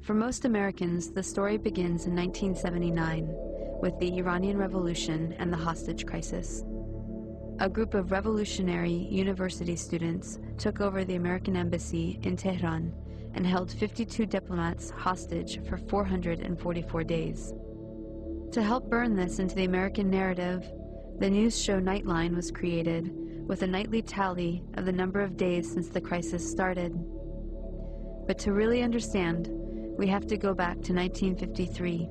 For most Americans, the story begins in 1979 with the Iranian Revolution and the hostage crisis. A group of revolutionary university students took over the American embassy in Tehran and held 52 diplomats hostage for 444 days. To help burn this into the American narrative, the news show Nightline was created with a nightly tally of the number of days since the crisis started. But to really understand, we have to go back to 1953,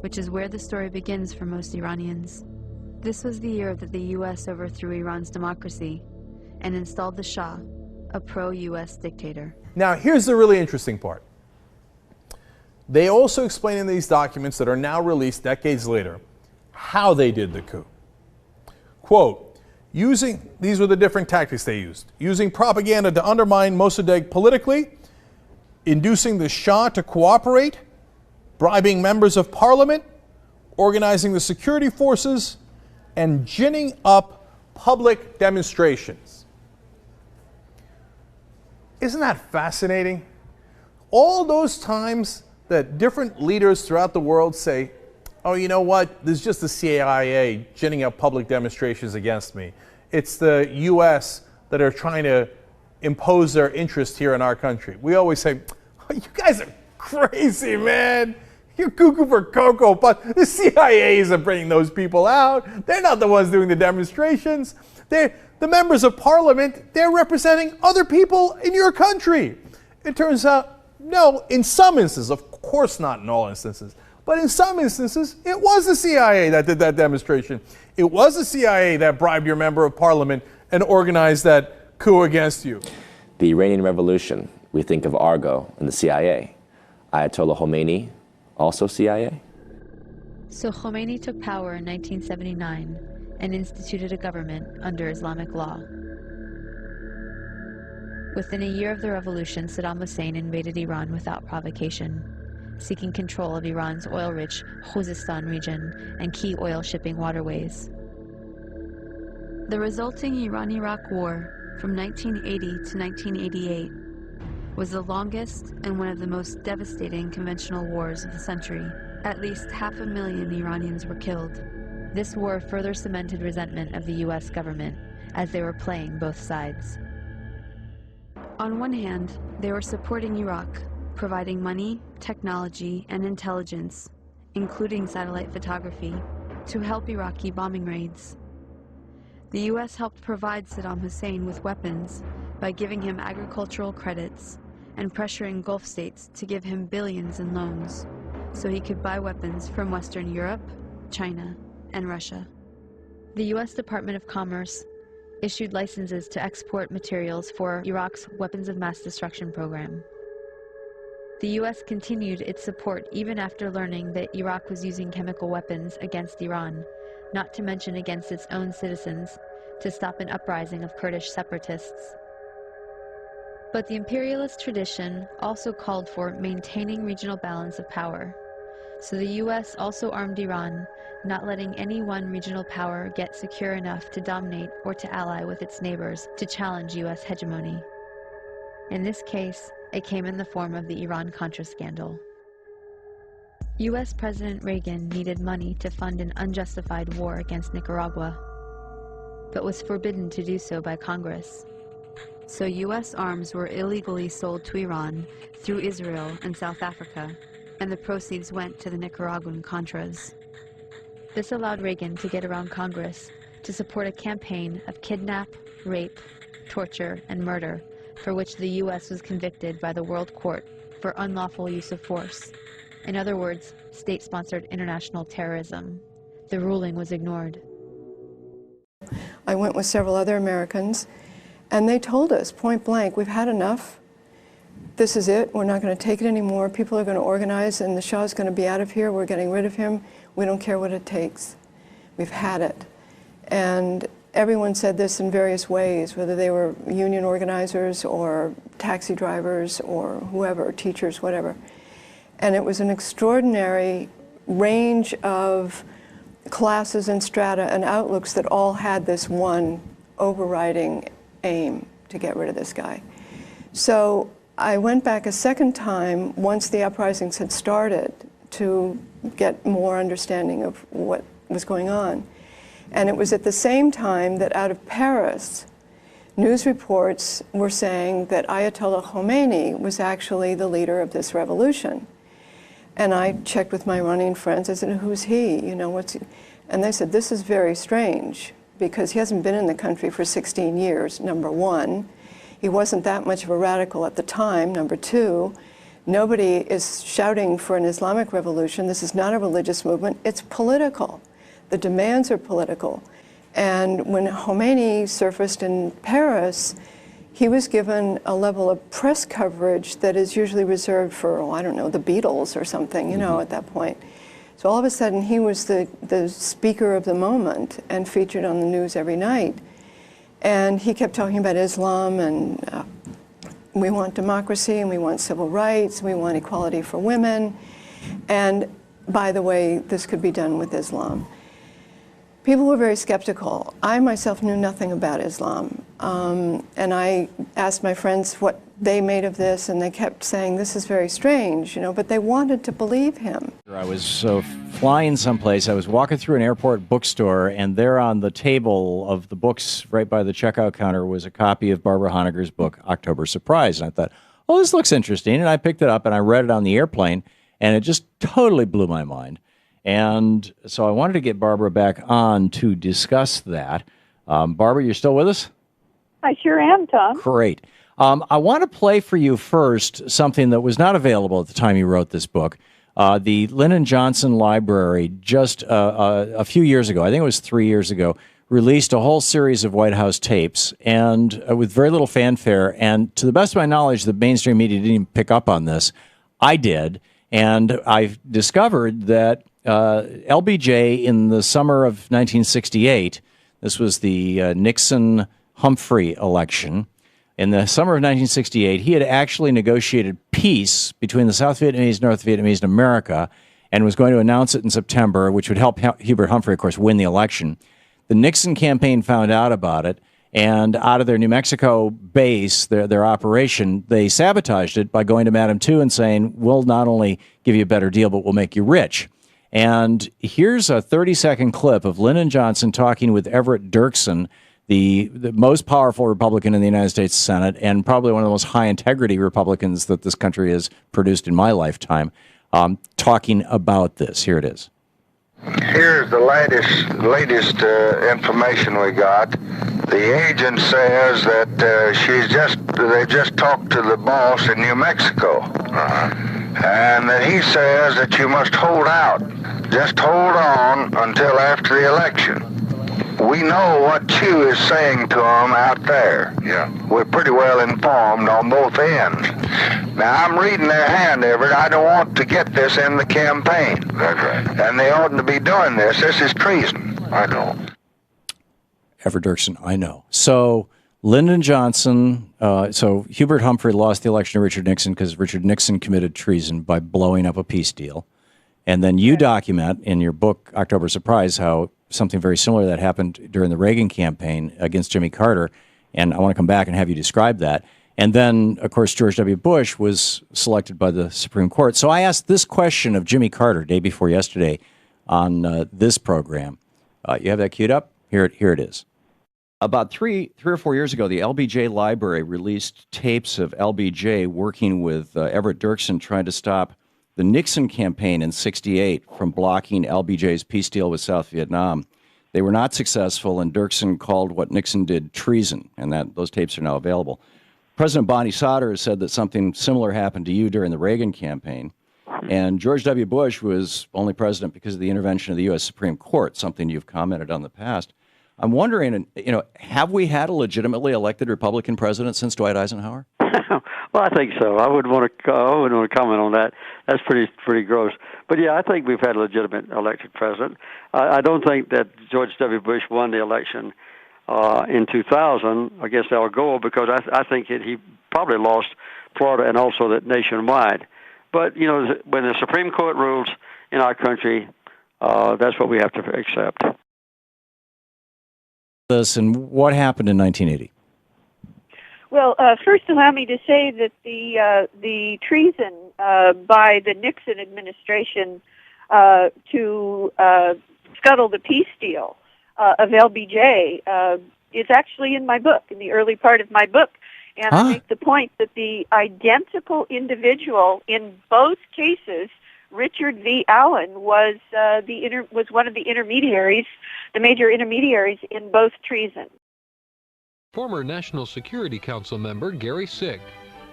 which is where the story begins for most Iranians. This was the year that the U.S. overthrew Iran's democracy and installed the Shah, a pro-U.S. dictator. Now, here's the really interesting part. They also explain in these documents that are now released decades later how they did the coup. Quote, these were the different tactics they used. Using propaganda to undermine Mossadegh politically, inducing the Shah to cooperate, bribing members of parliament, organizing the security forces, and ginning up public demonstrations. Isn't that fascinating? All those times that different leaders throughout the world say, oh, you know what, there's just the CIA ginning up public demonstrations against me. It's the US that are trying to impose their interest here in our country. We always say, oh, you guys are crazy, man. You're cuckoo for cocoa, but the CIA isn't bringing those people out. They're not the ones doing the demonstrations. They're the members of parliament. They're representing other people in your country. It turns out, no, in some instances, of course not in all instances, but in some instances, it was the CIA that did that demonstration. It was the CIA that bribed your member of parliament and organized that coup against you. The Iranian Revolution, we think of Argo and the CIA. Ayatollah Khomeini, also CIA? So Khomeini took power in 1979 and instituted a government under Islamic law. Within a year of the revolution, Saddam Hussein invaded Iran without provocation, seeking control of Iran's oil-rich Khuzestan region and key oil shipping waterways. The resulting Iran-Iraq War from 1980 to 1988 was the longest and one of the most devastating conventional wars of the century. At least 500,000 Iranians were killed. This war further cemented resentment of the U.S. government as they were playing both sides. On one hand, they were supporting Iraq, providing money, technology, and intelligence, including satellite photography, to help Iraqi bombing raids. The U.S. helped provide Saddam Hussein with weapons by giving him agricultural credits and pressuring Gulf states to give him billions in loans so he could buy weapons from Western Europe, China, and Russia. The U.S. Department of Commerce issued licenses to export materials for Iraq's weapons of mass destruction program. The U.S. continued its support even after learning that Iraq was using chemical weapons against Iran, not to mention against its own citizens, to stop an uprising of Kurdish separatists. But the imperialist tradition also called for maintaining regional balance of power. So the U.S. also armed Iran, not letting any one regional power get secure enough to dominate or to ally with its neighbors to challenge U.S. hegemony. In this case, it came in the form of the Iran-Contra scandal. U.S. President Reagan needed money to fund an unjustified war against Nicaragua, but was forbidden to do so by Congress. So U.S. arms were illegally sold to Iran through Israel and South Africa, and the proceeds went to the Nicaraguan Contras. This allowed Reagan to get around Congress to support a campaign of kidnap, rape, torture, and murder, for which the U.S. was convicted by the World Court for unlawful use of force. In other words, state-sponsored international terrorism. The ruling was ignored. I went with several other Americans, and they told us point blank, we've had enough. This is it. We're not going to take it anymore. People are going to organize, and the Shah's going to be out of here. We're getting rid of him. We don't care what it takes. We've had it. And everyone said this in various ways, whether they were union organizers or taxi drivers or whoever, teachers, whatever. And it was an extraordinary range of classes and strata and outlooks that all had this one overriding aim to get rid of this guy. So I went back a second time once the uprisings had started to get more understanding of what was going on. And it was at the same time that out of Paris, news reports were saying that Ayatollah Khomeini was actually the leader of this revolution. And I checked with my Iranian friends. I said, who's he? You know, what's he? And they said, this is very strange because he hasn't been in the country for 16 years, number one. He wasn't that much of a radical at the time, number two. Nobody is shouting for an Islamic revolution. This is not a religious movement. It's political. The demands are political. And when Khomeini surfaced in Paris, he was given a level of press coverage that is usually reserved for, oh, I don't know, the Beatles or something, you know, at that point. So all of a sudden, he was the speaker of the moment and featured on the news every night. And he kept talking about Islam and we want democracy and we want civil rights, we want equality for women. And by the way, this could be done with Islam. People were very skeptical. I myself knew nothing about Islam. And I asked my friends what they made of this, and they kept saying, this is very strange, you know, but they wanted to believe him. I was flying someplace. I was walking through an airport bookstore, and there on the table of the books right by the checkout counter was a copy of Barbara Honegger's book, October Surprise. And I thought, oh, this looks interesting. And I picked it up, and I read it on the airplane, and it just totally blew my mind. And so I wanted to get Barbara back on to discuss that. Barbara, you're still with us? I sure am, Tom. Great. I want to play for you first something that was not available at the time you wrote this book. The Lyndon Johnson Library just a few years ago, I think it was 3 years ago, released a whole series of White House tapes, and with very little fanfare. And to the best of my knowledge, the mainstream media didn't even pick up on this. I did, and I discovered that LBJ in the summer of 1968, this was the Nixon-Humphrey election. In the summer of 1968, he had actually negotiated peace between the South Vietnamese, North Vietnamese, and America, and was going to announce it in September, which would help Hubert Humphrey, of course, win the election. The Nixon campaign found out about it, and out of their New Mexico base, their operation, they sabotaged it by going to Madam Tu and saying, we'll not only give you a better deal, but we'll make you rich. And here's a 30-second clip of Lyndon Johnson talking with Everett Dirksen, the most powerful Republican in the United States Senate and probably one of the most high-integrity Republicans that this country has produced in my lifetime, talking about this. Here it is. Here's the latest information we got. The agent says that they just talked to the boss in New Mexico. And that he says that you must hold out. Just hold on until after the election. We know what Chu is saying to them out there. Yeah. We're pretty well informed on both ends. Now, I'm reading their hand, Everett. I don't want to get this in the campaign. That's right. And they oughtn't to be doing this. This is treason. I know. Everett Dirksen, I know. So Lyndon Johnson, so Hubert Humphrey lost the election to Richard Nixon because Richard Nixon committed treason by blowing up a peace deal. And then you document in your book, October Surprise, how something very similar that happened during the Reagan campaign against Jimmy Carter. And I want to come back and have you describe that. And then, of course, George W. Bush was selected by the Supreme Court. So I asked this question of Jimmy Carter day before yesterday on this program. You have that queued up? Here it is. About three or 4 years ago, the LBJ Library released tapes of LBJ working with Everett Dirksen trying to stop the Nixon campaign in '68 from blocking LBJ's peace deal with South Vietnam. They were not successful, and Dirksen called what Nixon did treason, and those tapes are now available. President Bonnie Sauter has said that something similar happened to you during the Reagan campaign, and George W. Bush was only president because of the intervention of the U.S. Supreme Court, something you've commented on in the past. I'm wondering, have we had a legitimately elected Republican president since Dwight Eisenhower? Well, I think so. I wouldn't want to comment on that. That's pretty gross. But yeah, I think we've had a legitimate elected president. I don't think that George W. Bush won the election in 2000 against Al Gore because I think he probably lost Florida and also that nationwide. But when the Supreme Court rules in our country, that's what we have to accept. This and what happened in 1980? Well, first allow me to say that the treason by the Nixon administration to scuttle the peace deal of LBJ is actually in my book, in the early part of my book. And I make the point that the identical individual in both cases, Richard V. Allen, was one of the intermediaries, the major intermediaries in both treasons. Former National Security Council member Gary Cenk.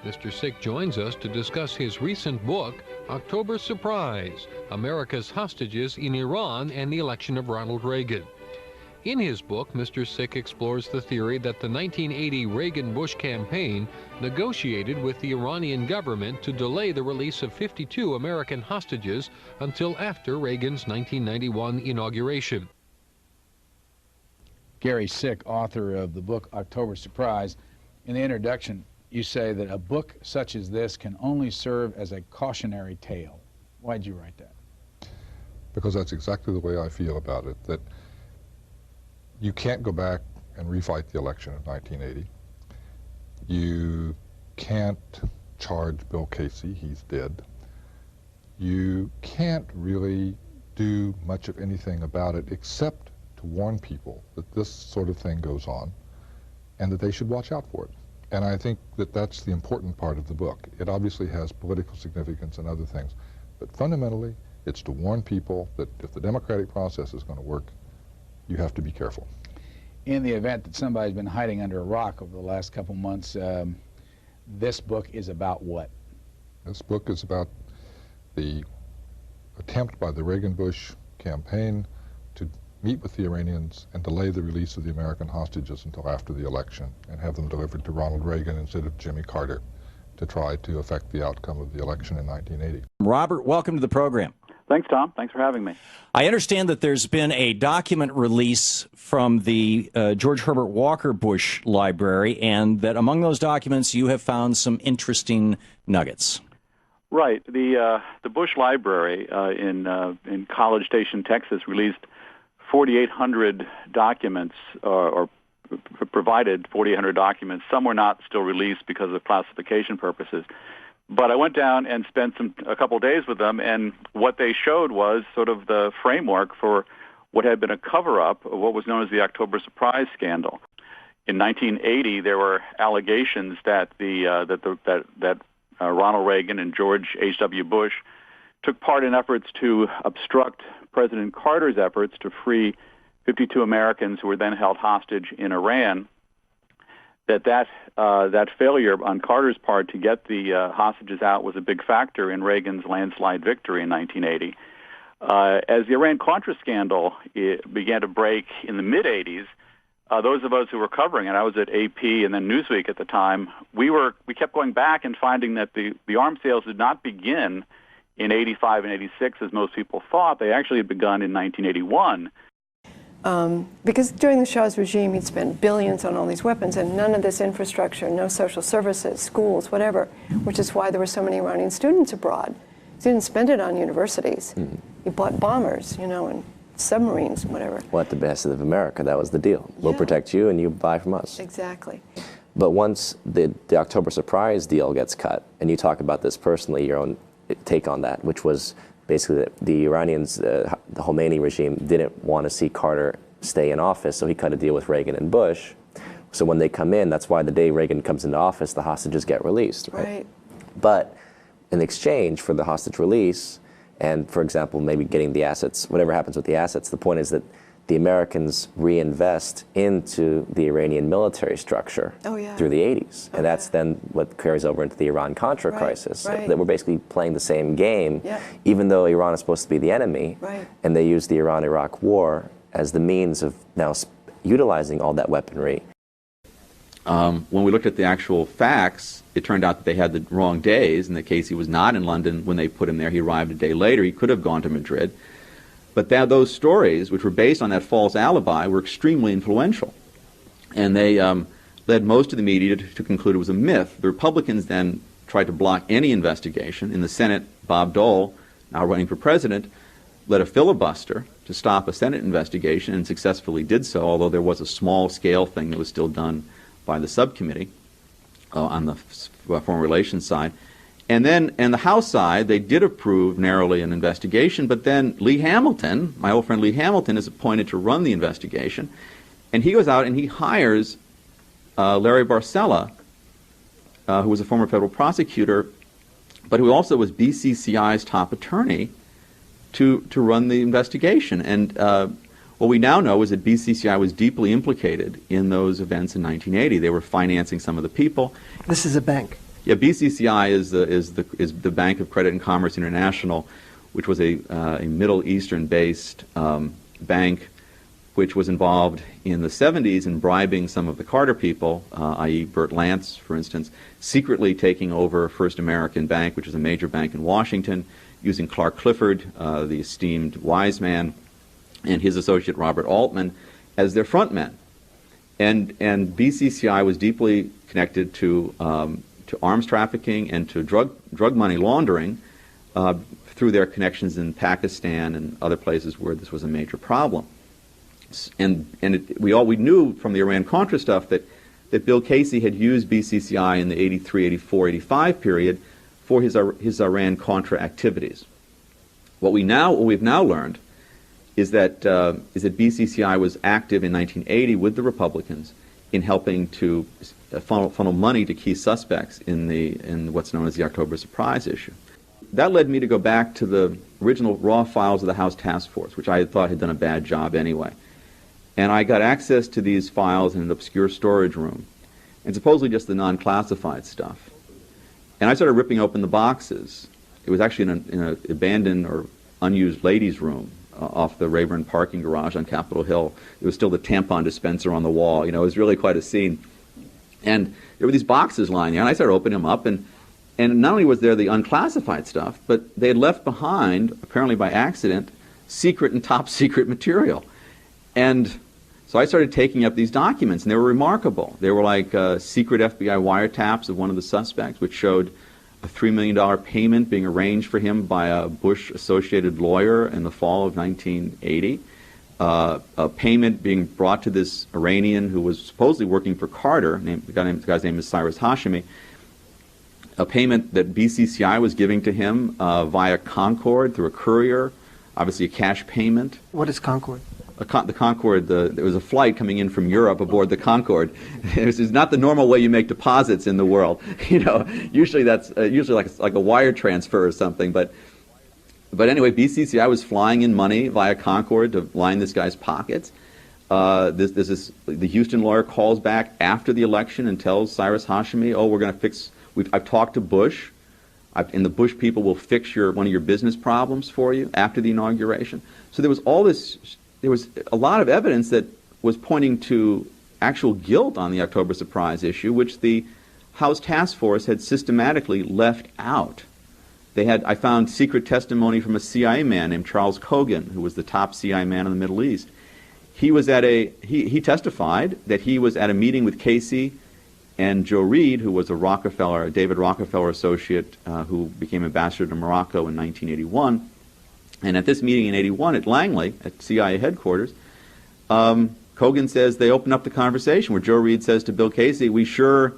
Mr. Cenk joins us to discuss his recent book, October Surprise: America's Hostages in Iran and the Election of Ronald Reagan. In his book, Mr. Cenk explores the theory that the 1980 Reagan-Bush campaign negotiated with the Iranian government to delay the release of 52 American hostages until after Reagan's 1991 inauguration. Gary Cenk, author of the book October Surprise. In the introduction, you say that a book such as this can only serve as a cautionary tale. Why'd you write that? Because that's exactly the way I feel about it, that you can't go back and refight the election of 1980. You can't charge Bill Casey, he's dead. You can't really do much of anything about it except to warn people that this sort of thing goes on and that they should watch out for it. And I think that that's the important part of the book. It obviously has political significance and other things, but fundamentally it's to warn people that if the democratic process is going to work, you have to be careful. In the event that somebody's been hiding under a rock over the last couple months, this book is about what? This book is about the attempt by the Reagan-Bush campaign to meet with the Iranians and delay the release of the American hostages until after the election and have them delivered to Ronald Reagan instead of Jimmy Carter to try to affect the outcome of the election in 1980. Robert, welcome to the program. Thanks, Tom. Thanks for having me. I understand that there's been a document release from the George Herbert Walker Bush Library, and that among those documents you have found some interesting nuggets. Right. The Bush Library in College Station, Texas, released 4,800 documents, or provided 4,800 documents. Some were not still released because of classification purposes. But I went down and spent a couple days with them, and what they showed was sort of the framework for what had been a cover-up of what was known as the October Surprise scandal. In 1980, there were allegations that Ronald Reagan and George H.W. Bush took part in efforts to obstruct President Carter's efforts to free 52 Americans who were then held hostage in Iran. That failure on Carter's part to get the hostages out was a big factor in Reagan's landslide victory in 1980. As the Iran-Contra scandal began to break in the mid-'80s, those of us who were covering it, I was at AP and then Newsweek at the time, we kept going back and finding that the arms sales did not begin in 85 and 86 as most people thought. They actually had begun in 1981. Because during the Shah's regime, he'd spent billions on all these weapons and none of this infrastructure, no social services, schools, whatever, which is why there were so many Iranian students abroad. He didn't spend it on universities. He bought bombers, and submarines and whatever. Well, at the best of America, that was the deal. We'll protect you and you buy from us. Exactly. But once the October Surprise deal gets cut, and you talk about this personally, your own take on that, which was basically the Iranians, the Khomeini regime, didn't want to see Carter stay in office, so he cut a deal with Reagan and Bush. So when they come in, that's why the day Reagan comes into office, the hostages get released, right? But in exchange for the hostage release, and for example, maybe getting the assets, whatever happens with the assets, the point is that the Americans reinvest into the Iranian military structure through the 80s. And that's then what carries over into the Iran-Contra crisis. That we're basically playing the same game, even though Iran is supposed to be the enemy. And they use the Iran-Iraq war as the means of now utilizing all that weaponry. When we looked at the actual facts, it turned out that they had the wrong days, and that Casey was not in London when they put him there. He arrived a day later. He could have gone to Madrid. But those stories, which were based on that false alibi, were extremely influential. And they led most of the media to conclude it was a myth. The Republicans then tried to block any investigation. In the Senate, Bob Dole, now running for president, led a filibuster to stop a Senate investigation and successfully did so, although there was a small-scale thing that was still done by the subcommittee. on the foreign relations side. And then on the House side, they did approve narrowly an investigation, but then Lee Hamilton, my old friend Lee Hamilton, is appointed to run the investigation. And he goes out and he hires Larry Barcella, who was a former federal prosecutor, but who also was BCCI's top attorney, to run the investigation. And what we now know is that BCCI was deeply implicated in those events in 1980. They were financing some of the people. This is a bank. Yeah, BCCI is the Bank of Credit and Commerce International, which was a Middle Eastern-based bank, which was involved in the 70s in bribing some of the Carter people, i.e. Burt Lance, for instance, secretly taking over First American Bank, which is a major bank in Washington, using Clark Clifford, the esteemed wise man, and his associate Robert Altman as their front men. And BCCI was deeply connected to arms trafficking and to drug money laundering through their connections in Pakistan and other places where this was a major problem. We knew from the Iran-Contra stuff that Bill Casey had used BCCI in the 83, 84, 85 period for his Iran-Contra activities. What we've now learned is that BCCI was active in 1980 with the Republicans in helping to funnel money to key suspects in what's known as the October Surprise issue. That led me to go back to the original raw files of the House Task Force, which I thought had done a bad job anyway. And I got access to these files in an obscure storage room, and supposedly just the non-classified stuff. And I started ripping open the boxes. It was actually in an abandoned or unused ladies' room off the Rayburn parking garage on Capitol Hill. There was still the tampon dispenser on the wall. You know, it was really quite a scene. And there were these boxes lying there, and I started opening them up, and not only was there the unclassified stuff, but they had left behind, apparently by accident, secret and top secret material. And so I started taking up these documents, and they were remarkable. They were like secret FBI wiretaps of one of the suspects, which showed a $3 million payment being arranged for him by a Bush-associated lawyer in the fall of 1980. A payment being brought to this Iranian who was supposedly working for Carter, the guy's name is Cyrus Hashemi, a payment that BCCI was giving to him via Concorde through a courier, obviously a cash payment. What is Concorde? The Concorde, there was a flight coming in from Europe aboard the Concorde. It's not the normal way you make deposits in the world. You know, usually that's like a wire transfer or something. But anyway, BCCI was flying in money via Concorde to line this guy's pockets. The Houston lawyer calls back after the election and tells Cyrus Hashemi, "Oh, we're going to fix. I've talked to Bush, and the Bush people will fix one of your business problems for you after the inauguration." So there was all this. There was a lot of evidence that was pointing to actual guilt on the October Surprise issue, which the House Task Force had systematically left out. I found secret testimony from a CIA man named Charles Cogan, who was the top CIA man in the Middle East. He testified that he was at a meeting with Casey and Joe Reed, who was a David Rockefeller associate who became ambassador to Morocco in 1981. And at this meeting in 81 at Langley, at CIA headquarters, Cogan says they opened up the conversation where Joe Reed says to Bill Casey, "We sure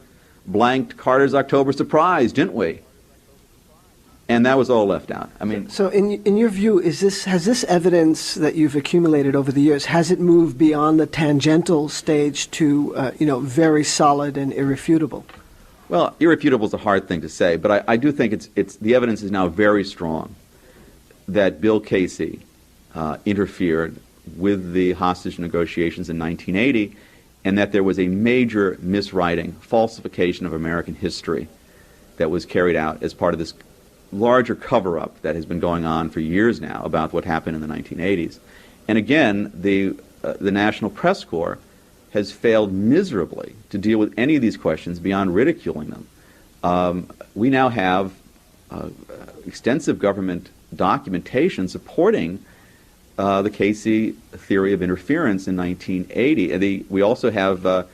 blanked Carter's October Surprise, didn't we?" And that was all left out. I mean, so in your view, has this evidence that you've accumulated over the years, has it moved beyond the tangential stage to very solid and irrefutable? Well, irrefutable is a hard thing to say, but I do think the evidence is now very strong that Bill Casey interfered with the hostage negotiations in 1980, and that there was a major miswriting, falsification of American history that was carried out as part of this larger cover-up that has been going on for years now about what happened in the 1980s. And again, the National Press Corps has failed miserably to deal with any of these questions beyond ridiculing them. We now have extensive government documentation supporting the Casey theory of interference in 1980. We also have, there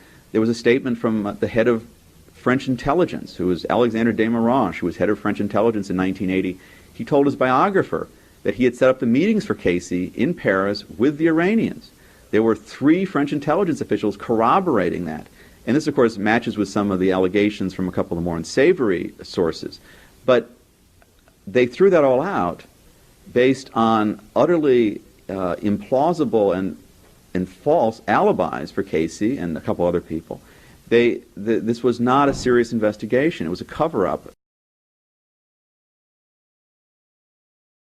was a statement from the head of French intelligence, who was Alexander de Morange, who was head of French intelligence in 1980. He told his biographer that he had set up the meetings for Casey in Paris with the Iranians. There were 3 French intelligence officials corroborating that. And this, of course, matches with some of the allegations from a couple of the more unsavory sources. But they threw that all out based on utterly implausible and false alibis for Casey and a couple other people. This was not a serious investigation. It was a cover-up